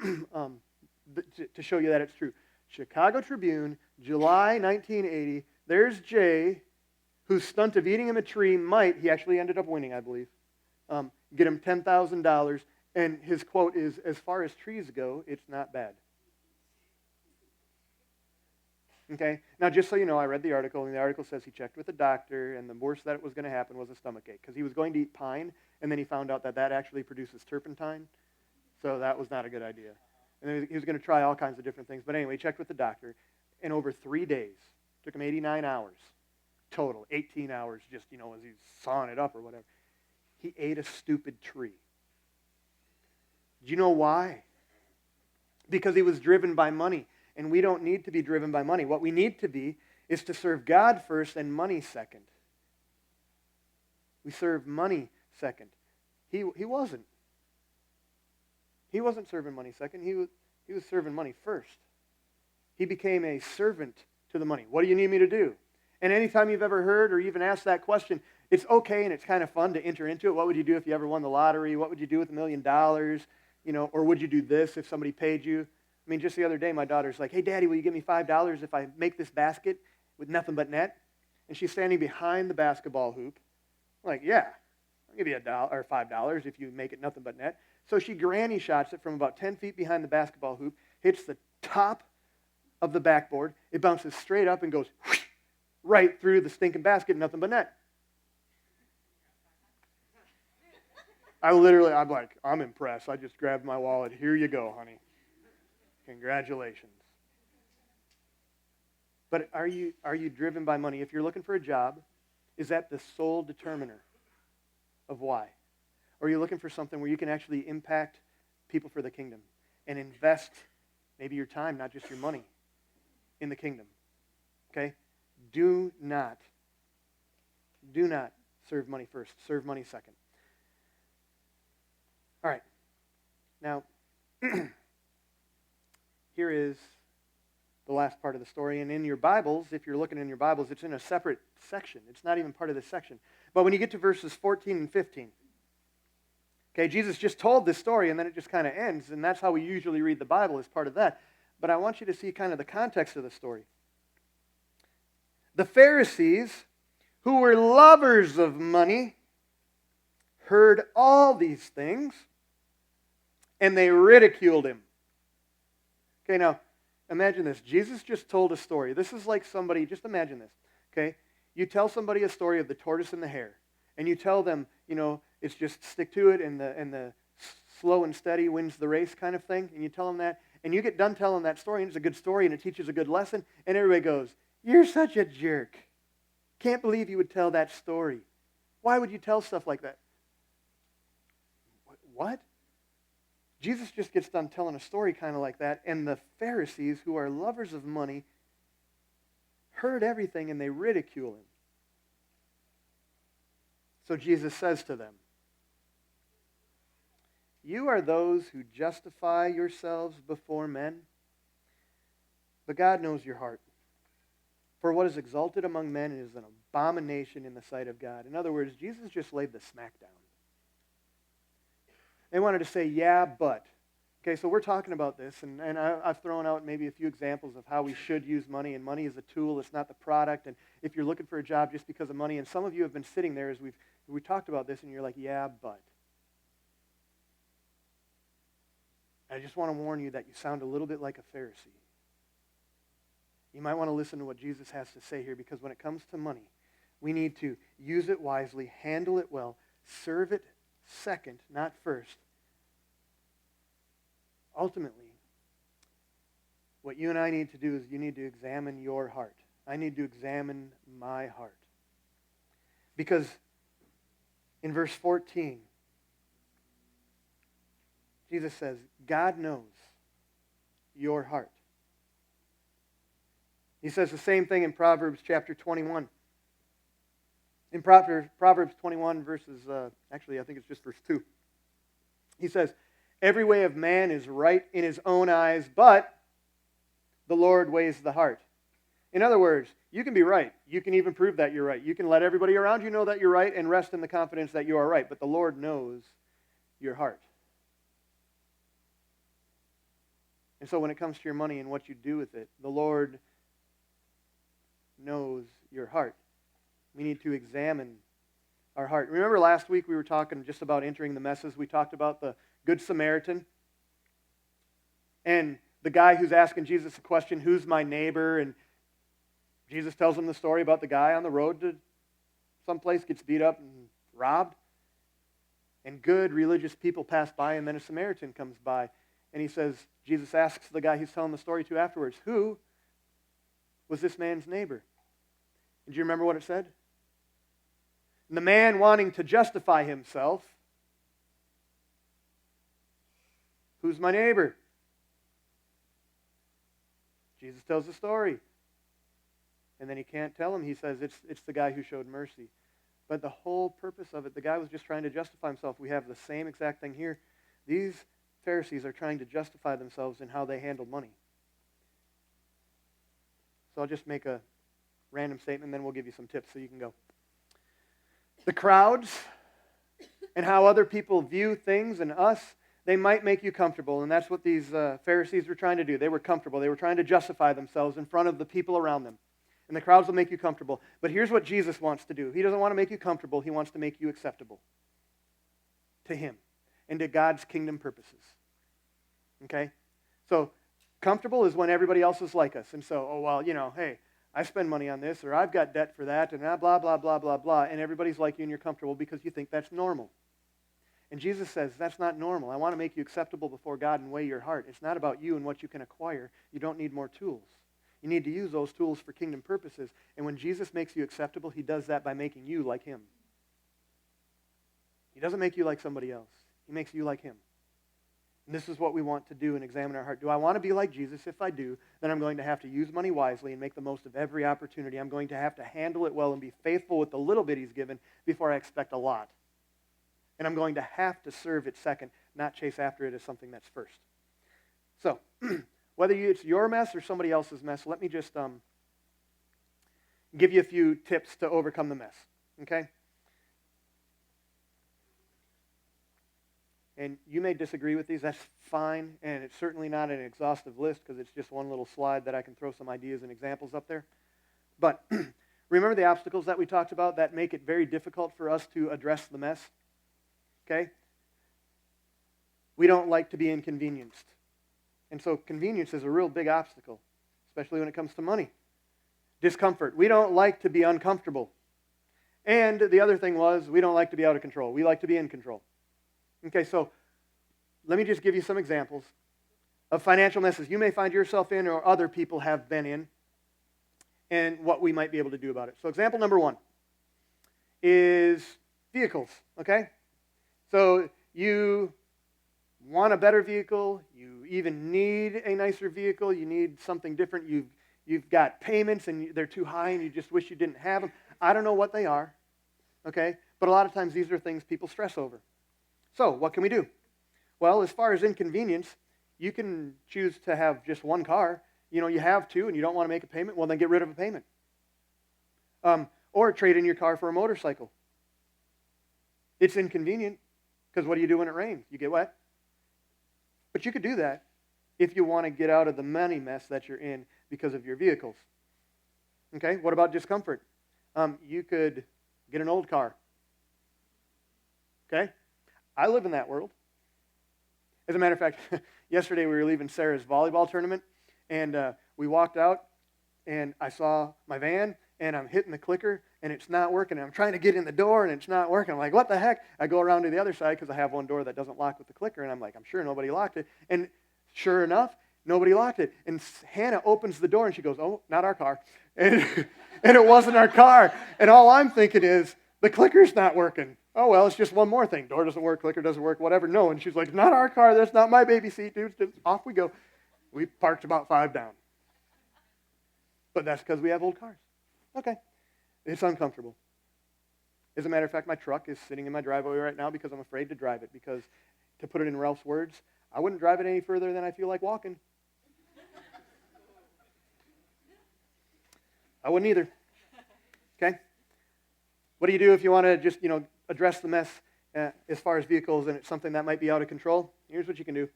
to show you that it's true. Chicago Tribune, July 1980. There's Jay, whose stunt of eating him a tree he actually ended up winning, I believe, get him $10,000. And his quote is, "As far as trees go, it's not bad." Okay? Now, just so you know, I read the article, and the article says he checked with the doctor, and the worst that was going to happen was a stomachache, because he was going to eat pine, and then he found out that actually produces turpentine, so that was not a good idea. And then he was going to try all kinds of different things. But anyway, he checked with the doctor, and over 3 days, took him 89 hours total, 18 hours just, as he's sawing it up or whatever. He ate a stupid tree. Do you know why? Because he was driven by money. And we don't need to be driven by money. What we need to be is to serve God first and money second. We serve money second. He wasn't. He wasn't serving money second. He was serving money first. He became a servant to the money. What do you need me to do? And anytime you've ever heard or even asked that question, it's okay and it's kind of fun to enter into it. What would you do if you ever won the lottery? What would you do with $1 million? Or would you do this if somebody paid you? Just the other day, my daughter's like, "Hey, Daddy, will you give me $5 if I make this basket with nothing but net?" And she's standing behind the basketball hoop. I'm like, "Yeah, I'll give you $1 or $5 if you make it nothing but net." So she granny shots it from about 10 feet behind the basketball hoop, hits the top of the backboard. It bounces straight up and goes right through the stinking basket, nothing but net. I'm like, I'm impressed. I just grabbed my wallet. Here you go, honey. Congratulations. But are you driven by money? If you're looking for a job, is that the sole determiner of why? Or are you looking for something where you can actually impact people for the kingdom and invest maybe your time, not just your money, in the kingdom? Okay? Do not serve money first. Serve money second. All right. Now, here is the last part of the story. And in your Bibles, if you're looking in your Bibles, it's in a separate section. It's not even part of this section. But when you get to verses 14 and 15, okay, Jesus just told this story, and then it just kind of ends, and that's how we usually read the Bible, as part of that. But I want you to see kind of the context of the story. The Pharisees, who were lovers of money, heard all these things, and they ridiculed him. Okay, now, imagine this. Jesus just told a story. This is like somebody, just imagine this, okay? You tell somebody a story of the tortoise and the hare, and you tell them, it's just stick to it, and the slow and steady wins the race kind of thing, and you tell them that, and you get done telling that story, and it's a good story, and it teaches a good lesson, and everybody goes, "You're such a jerk. Can't believe you would tell that story. Why would you tell stuff like that?" What? Jesus just gets done telling a story kind of like that, and the Pharisees, who are lovers of money, heard everything and they ridicule him. So Jesus says to them, "You are those who justify yourselves before men, but God knows your heart. For what is exalted among men is an abomination in the sight of God." In other words, Jesus just laid the smack down. They wanted to say, "Yeah, but." Okay, so we're talking about this, and I've thrown out maybe a few examples of how we should use money, and money is a tool, it's not the product, and if you're looking for a job just because of money, and some of you have been sitting there as we talked about this, and you're like, "Yeah, but." I just want to warn you that you sound a little bit like a Pharisee. You might want to listen to what Jesus has to say here, because when it comes to money, we need to use it wisely, handle it well, serve it second, not first. Ultimately, what you and I need to do is you need to examine your heart. I need to examine my heart. Because in verse 14, Jesus says, God knows your heart. He says the same thing in Proverbs chapter 21. In Proverbs 21 verses, actually I think it's just verse 2. He says, "Every way of man is right in his own eyes, but the Lord weighs the heart." In other words, you can be right. You can even prove that you're right. You can let everybody around you know that you're right and rest in the confidence that you are right. But the Lord knows your heart. And so when it comes to your money and what you do with it, the Lord knows your heart. We need to examine our heart. Remember last week we were talking just about entering the messes. We talked about the Good Samaritan and the guy who's asking Jesus a question, "Who's my neighbor?" And Jesus tells him the story about the guy on the road to someplace, gets beat up and robbed. And good religious people pass by, and then a Samaritan comes by. And he says, Jesus asks the guy he's telling the story to afterwards, "Who was this man's neighbor?" And do you remember what it said? And the man, wanting to justify himself, "Who's my neighbor?" Jesus tells the story. And then he can't tell him. He says, it's the guy who showed mercy. But the whole purpose of it, the guy was just trying to justify himself. We have the same exact thing here. These Pharisees are trying to justify themselves in how they handle money. So I'll just make a random statement, and then we'll give you some tips so you can go. The crowds and how other people view things and us, they might make you comfortable, and that's what these Pharisees were trying to do. They were comfortable. They were trying to justify themselves in front of the people around them. And the crowds will make you comfortable. But here's what Jesus wants to do. He doesn't want to make you comfortable. He wants to make you acceptable to Him and to God's kingdom purposes. Okay? So comfortable is when everybody else is like us. And so, hey, I spend money on this, or I've got debt for that, and blah, blah, blah, blah, blah. And everybody's like you and you're comfortable because you think that's normal. And Jesus says, that's not normal. I want to make you acceptable before God and weigh your heart. It's not about you and what you can acquire. You don't need more tools. You need to use those tools for kingdom purposes. And when Jesus makes you acceptable, he does that by making you like him. He doesn't make you like somebody else. He makes you like him. And this is what we want to do and examine our heart. Do I want to be like Jesus? If I do, then I'm going to have to use money wisely and make the most of every opportunity. I'm going to have to handle it well and be faithful with the little bit he's given before I expect a lot. And I'm going to have to serve it second, not chase after it as something that's first. So, whether it's your mess or somebody else's mess, let me just give you a few tips to overcome the mess, okay? And you may disagree with these, that's fine, and it's certainly not an exhaustive list because it's just one little slide that I can throw some ideas and examples up there. But remember the obstacles that we talked about that make it very difficult for us to address the mess? Okay? We don't like to be inconvenienced. And so convenience is a real big obstacle, especially when it comes to money. Discomfort. We don't like to be uncomfortable. And the other thing was, we don't like to be out of control. We like to be in control. Okay, so let me just give you some examples of financial messes you may find yourself in or other people have been in and what we might be able to do about it. So example number one is vehicles, okay? So you want a better vehicle, you even need a nicer vehicle, you need something different, you've got payments and they're too high and you just wish you didn't have them. I don't know what they are, okay? But a lot of times these are things people stress over. So, what can we do? Well, as far as inconvenience, you can choose to have just one car. You know, you have two and you don't want to make a payment, well, then get rid of a payment. Or trade in your car for a motorcycle. It's inconvenient because what do you do when it rains? You get wet. But you could do that if you want to get out of the money mess that you're in because of your vehicles. Okay, what about discomfort? You could get an old car. Okay? I live in that world. As a matter of fact, yesterday we were leaving Sarah's volleyball tournament, and we walked out, and I saw my van, and I'm hitting the clicker, and it's not working. And I'm trying to get in the door, and it's not working. I'm like, what the heck? I go around to the other side because I have one door that doesn't lock with the clicker, and I'm like, I'm sure nobody locked it. And sure enough, nobody locked it. And Hannah opens the door, and she goes, oh, not our car. And it wasn't our car. And all I'm thinking is, the clicker's not working. Oh, well, it's just one more thing. Door doesn't work, clicker doesn't work, whatever. No, and she's like, not our car. That's not my baby seat, dude. Off we go. We parked about 5 down. But that's because we have old cars. Okay. It's uncomfortable. As a matter of fact, my truck is sitting in my driveway right now because I'm afraid to drive it. Because, to put it in Ralph's words, I wouldn't drive it any further than I feel like walking. I wouldn't either. Okay? What do you do if you want to just, address the mess as far as vehicles and it's something that might be out of control? Here's what you can do.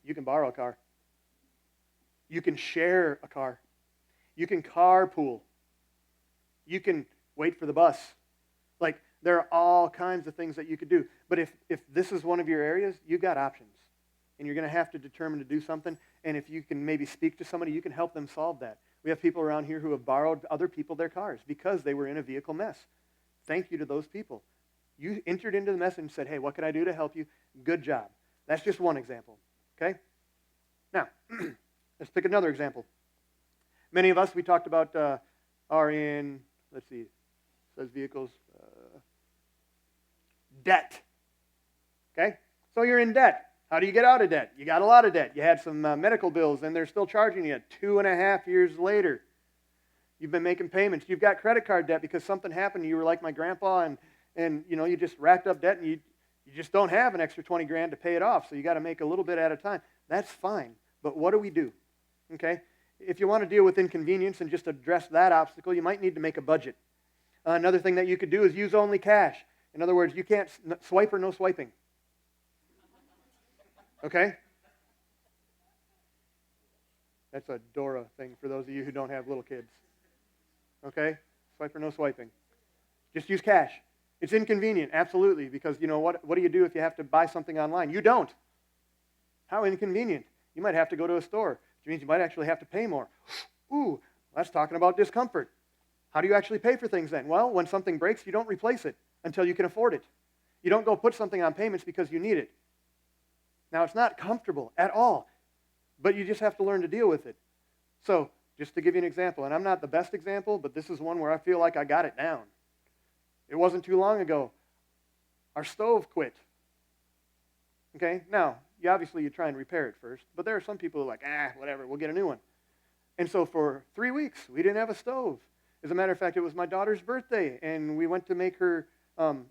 You can borrow a car. You can share a car. You can carpool. You can wait for the bus. Like, there are all kinds of things that you could do. But if this is one of your areas, you've got options. And you're going to have to determine to do something. And if you can maybe speak to somebody, you can help them solve that. We have people around here who have borrowed other people their cars because they were in a vehicle mess. Thank you to those people. You entered into the mess and said, hey, what can I do to help you? Good job. That's just one example, okay? Now, let's pick another example. Many of us, we talked about, are in, let's see, it says vehicles, debt, okay? So you're in debt. How do you get out of debt? You got a lot of debt. You had some medical bills, and they're still charging you 2.5 years later. You've been making payments. You've got credit card debt because something happened. You were like my grandpa, and you just racked up debt, and you just don't have an extra 20 grand to pay it off, so you got to make a little bit at a time. That's fine, but what do we do? Okay? If you want to deal with inconvenience and just address that obstacle, you might need to make a budget. Another thing that you could do is use only cash. In other words, you can't swipe or no swiping. Okay? That's a Dora thing for those of you who don't have little kids. Okay? Swipe or no swiping. Just use cash. It's inconvenient, absolutely, because what do you do if you have to buy something online? You don't. How inconvenient. You might have to go to a store, which means you might actually have to pay more. Ooh, that's talking about discomfort. How do you actually pay for things then? Well, when something breaks, you don't replace it until you can afford it. You don't go put something on payments because you need it. Now, it's not comfortable at all, but you just have to learn to deal with it. So Just to give you an example, and I'm not the best example, but this is one where I feel like I got it down. It wasn't too long ago. Our stove quit. Okay, now, you try and repair it first, but there are some people who are like, whatever, we'll get a new one. And so for 3 weeks, we didn't have a stove. As a matter of fact, it was my daughter's birthday, and we went to make her,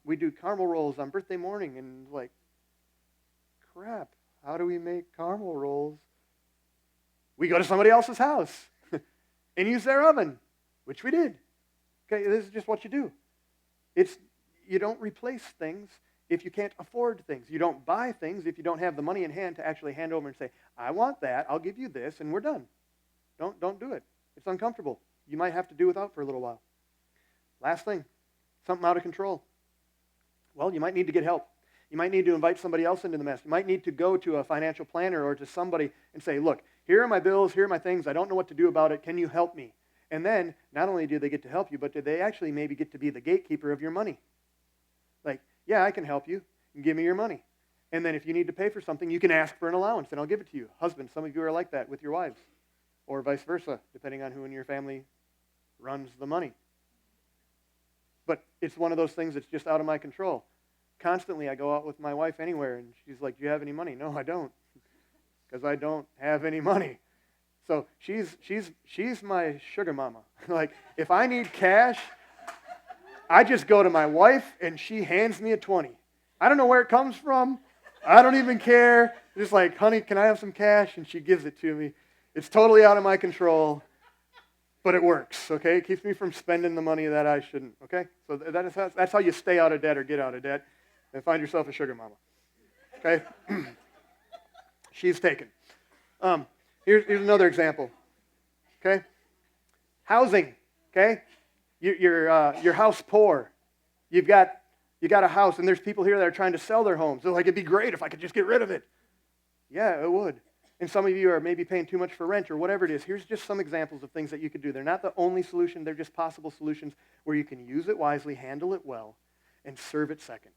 we do caramel rolls on birthday morning, and like, crap, how do we make caramel rolls? We go to somebody else's house and use their oven, which we did. Okay, this is just what you do. You don't replace things if you can't afford things. You don't buy things if you don't have the money in hand to actually hand over and say, I want that, I'll give you this, and we're done. Don't do it. It's uncomfortable. You might have to do without for a little while. Last thing, something out of control. Well, you might need to get help. You might need to invite somebody else into the mess. You might need to go to a financial planner or to somebody and say, look, here are my bills, here are my things, I don't know what to do about it, can you help me? And then, not only do they get to help you, but do they actually maybe get to be the gatekeeper of your money? Like, yeah, I can help you, give me your money. And then if you need to pay for something, you can ask for an allowance, and I'll give it to you. Husbands, some of you are like that with your wives, or vice versa, depending on who in your family runs the money. But it's one of those things that's just out of my control. Constantly, I go out with my wife anywhere, and she's like, do you have any money? No, I don't, because I don't have any money. So she's my sugar mama. Like, if I need cash, I just go to my wife, and she hands me a 20. I don't know where it comes from. I don't even care. Just like, honey, can I have some cash? And she gives it to me. It's totally out of my control, but it works, okay? It keeps me from spending the money that I shouldn't, okay? So that's how you stay out of debt or get out of debt and find yourself a sugar mama, okay? She's taken. Here's another example, okay? Housing, okay? Your house poor. You got a house, and there's people here that are trying to sell their homes. They're like, it'd be great if I could just get rid of it. Yeah, it would. And some of you are maybe paying too much for rent or whatever it is. Here's just some examples of things that you could do. They're not the only solution. They're just possible solutions where you can use it wisely, handle it well, and serve it second.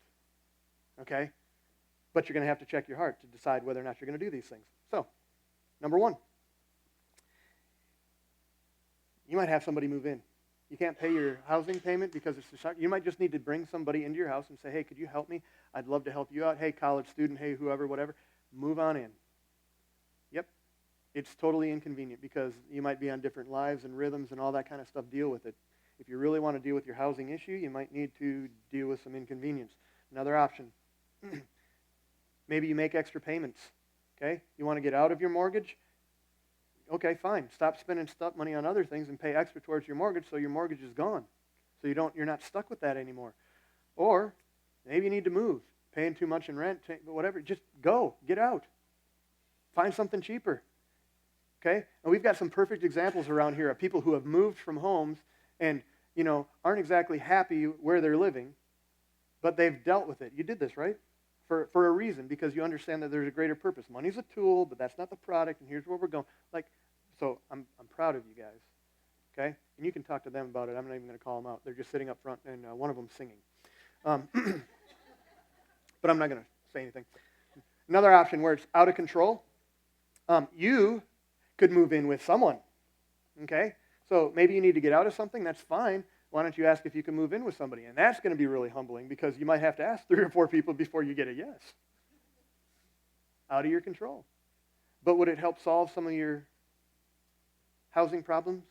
Okay? But you're going to have to check your heart to decide whether or not you're going to do these things. So, number one, you might have somebody move in. You can't pay your housing payment because it's you might just need to bring somebody into your house and say, hey, could you help me? I'd love to help you out. Hey, college student, hey, whoever, whatever. Move on in. Yep. It's totally inconvenient because you might be on different lives and rhythms and all that kind of stuff. Deal with it. If you really want to deal with your housing issue, you might need to deal with some inconvenience. Another option, maybe you make extra payments. Okay? You want to get out of your mortgage? Okay, fine. Stop spending money on other things and pay extra towards your mortgage so your mortgage is gone. So you're not stuck with that anymore. Or maybe you need to move. Paying too much in rent, whatever. Just go. Get out. Find something cheaper. Okay? And we've got some perfect examples around here of people who have moved from homes and, aren't exactly happy where they're living, but they've dealt with it. You did this, right? For a reason, because you understand that there's a greater purpose. Money's a tool, but that's not the product, and here's where we're going. So I'm proud of you guys, okay? And you can talk to them about it. I'm not even going to call them out. They're just sitting up front, and one of them singing. But I'm not going to say anything. Another option where it's out of control, you could move in with someone, okay? So maybe you need to get out of something. That's fine. Why don't you ask if you can move in with somebody? And that's going to be really humbling because you might have to ask 3 or 4 people before you get a yes. Out of your control. But would it help solve some of your housing problems?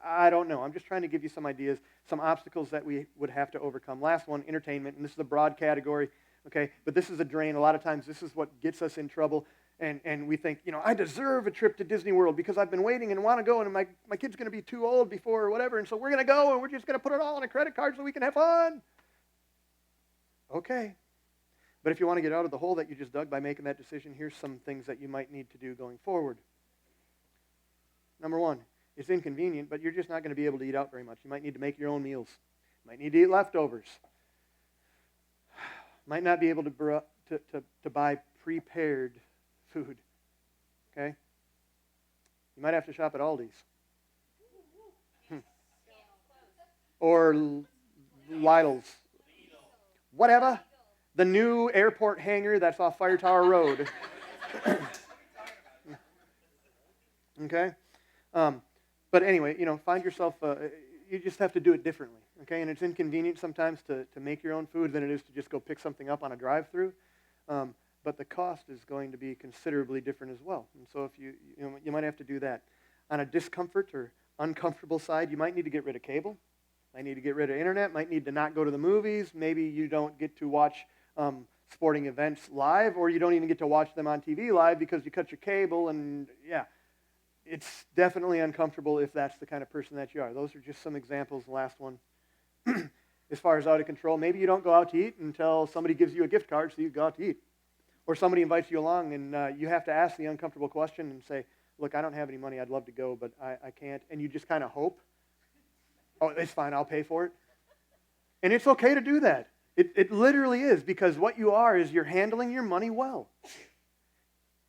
I don't know. I'm just trying to give you some ideas, some obstacles that we would have to overcome. Last one, entertainment, and this is a broad category, okay? But this is a drain. A lot of times this is what gets us in trouble. And we think, I deserve a trip to Disney World because I've been waiting and want to go, and my kid's going to be too old before or whatever, and so we're going to go, and we're just going to put it all on a credit card so we can have fun. Okay. But if you want to get out of the hole that you just dug by making that decision, here's some things that you might need to do going forward. Number one, it's inconvenient, but you're just not going to be able to eat out very much. You might need to make your own meals. You might need to eat leftovers. Might not be able to buy prepared food, okay? You might have to shop at Aldi's. Or Lidl's. Whatever. The new airport hangar that's off Fire Tower Road. Okay? But anyway, find yourself, you just have to do it differently, okay? And it's inconvenient sometimes to make your own food than it is to just go pick something up on a drive-through. But the cost is going to be considerably different as well. And so if you might have to do that. On a discomfort or uncomfortable side, you might need to get rid of cable. Might need to get rid of internet. Might need to not go to the movies. Maybe you don't get to watch sporting events live, or you don't even get to watch them on TV live because you cut your cable. And yeah, it's definitely uncomfortable if that's the kind of person that you are. Those are just some examples. The last one. As far as out of control, maybe you don't go out to eat until somebody gives you a gift card so you go out to eat. Or somebody invites you along and you have to ask the uncomfortable question and say, look, I don't have any money. I'd love to go, but I can't. And you just kind of hope. Oh, it's fine. I'll pay for it. And it's okay to do that. It literally is, because what you are is you're handling your money well.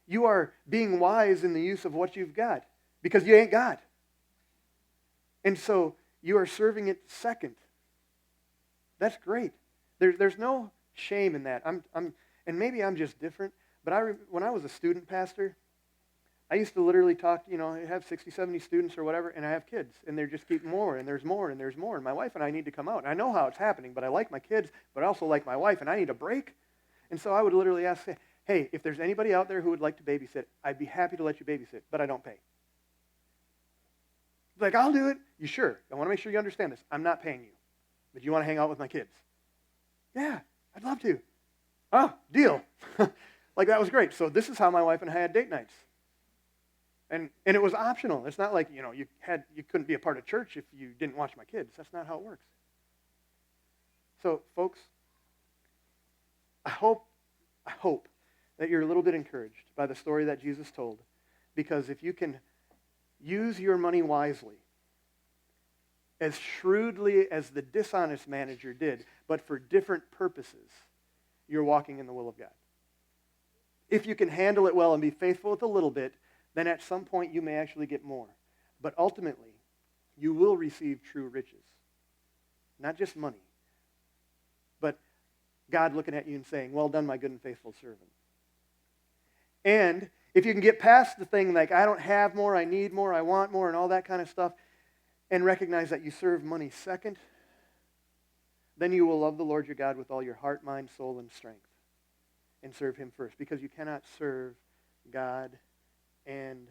You are being wise in the use of what you've got because you ain't God. And so you are serving it second. That's great. There's no shame in that. And maybe I'm just different, but when I was a student pastor, I used to literally talk, I have 60, 70 students or whatever, and I have kids, and they just keep more, and there's more, and there's more, and my wife and I need to come out. And I know how it's happening, but I like my kids, but I also like my wife, and I need a break. And so I would literally ask, hey, if there's anybody out there who would like to babysit, I'd be happy to let you babysit, but I don't pay. Like, I'll do it. You sure? I want to make sure you understand this. I'm not paying you, but you want to hang out with my kids? Yeah, I'd love to. Oh, deal. Like, that was great. So this is how my wife and I had date nights. And it was optional. It's not like, you couldn't be a part of church if you didn't watch my kids. That's not how it works. So, folks, I hope that you're a little bit encouraged by the story that Jesus told. Because if you can use your money wisely, as shrewdly as the dishonest manager did, but for different purposes, you're walking in the will of God. If you can handle it well and be faithful with a little bit, then at some point you may actually get more. But ultimately, you will receive true riches. Not just money, but God looking at you and saying, well done, my good and faithful servant. And if you can get past the thing like, I don't have more, I need more, I want more, and all that kind of stuff, and recognize that you serve money second, then you will love the Lord your God with all your heart, mind, soul, and strength, and serve him first. Because you cannot serve God and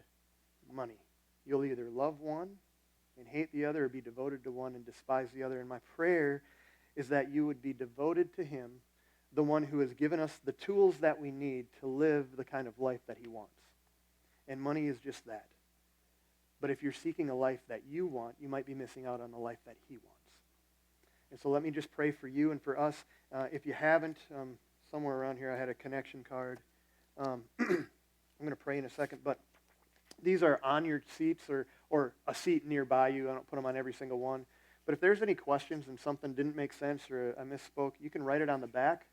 money. You'll either love one and hate the other, or be devoted to one and despise the other. And my prayer is that you would be devoted to him, the one who has given us the tools that we need to live the kind of life that he wants. And money is just that. But if you're seeking a life that you want, you might be missing out on the life that he wants. And so let me just pray for you and for us. If you haven't, somewhere around here I had a connection card. I'm going to pray in a second, but these are on your seats or a seat nearby you. I don't put them on every single one. But if there's any questions and something didn't make sense or I misspoke, you can write it on the back,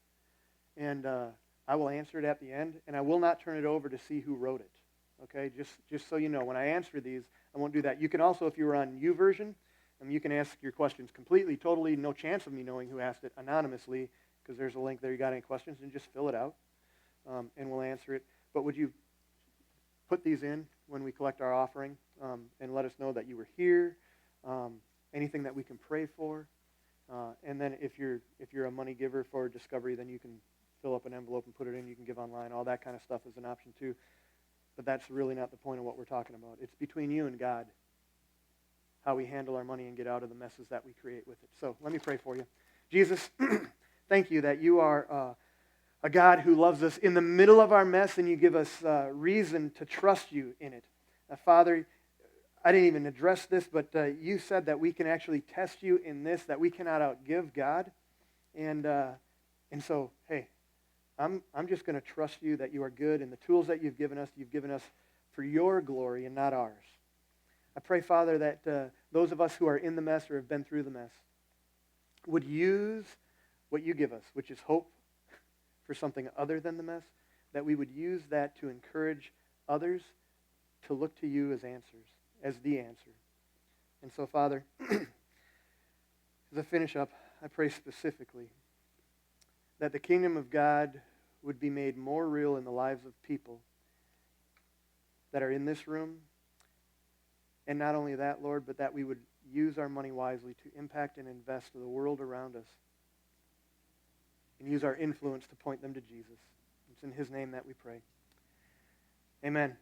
and I will answer it at the end, and I will not turn it over to see who wrote it. Okay, just so you know, when I answer these, I won't do that. You can also, if you were on YouVersion, you can ask your questions completely, totally, no chance of me knowing who asked it, anonymously, because there's a link there. You got any questions, and just fill it out, and we'll answer it. But would you put these in when we collect our offering, and let us know that you were here, anything that we can pray for, and then if you're a money giver for Discovery, then you can fill up an envelope and put it in. You can give online. All that kind of stuff is an option too. But that's really not the point of what we're talking about. It's between you and God, how we handle our money and get out of the messes that we create with it. So let me pray for you. Jesus, thank you that you are a God who loves us in the middle of our mess, and you give us reason to trust you in it. Father, I didn't even address this, but you said that we can actually test you in this, that we cannot outgive God. And so, hey, I'm just going to trust you that you are good, and the tools that you've given us for your glory and not ours. I pray, Father, that those of us who are in the mess or have been through the mess would use what you give us, which is hope for something other than the mess, that we would use that to encourage others to look to you as answers, as the answer. And so, Father, as I finish up, I pray specifically that the kingdom of God would be made more real in the lives of people that are in this room And not only that, Lord, but that we would use our money wisely to impact and invest the world around us and use our influence to point them to Jesus. It's in his name that we pray. Amen.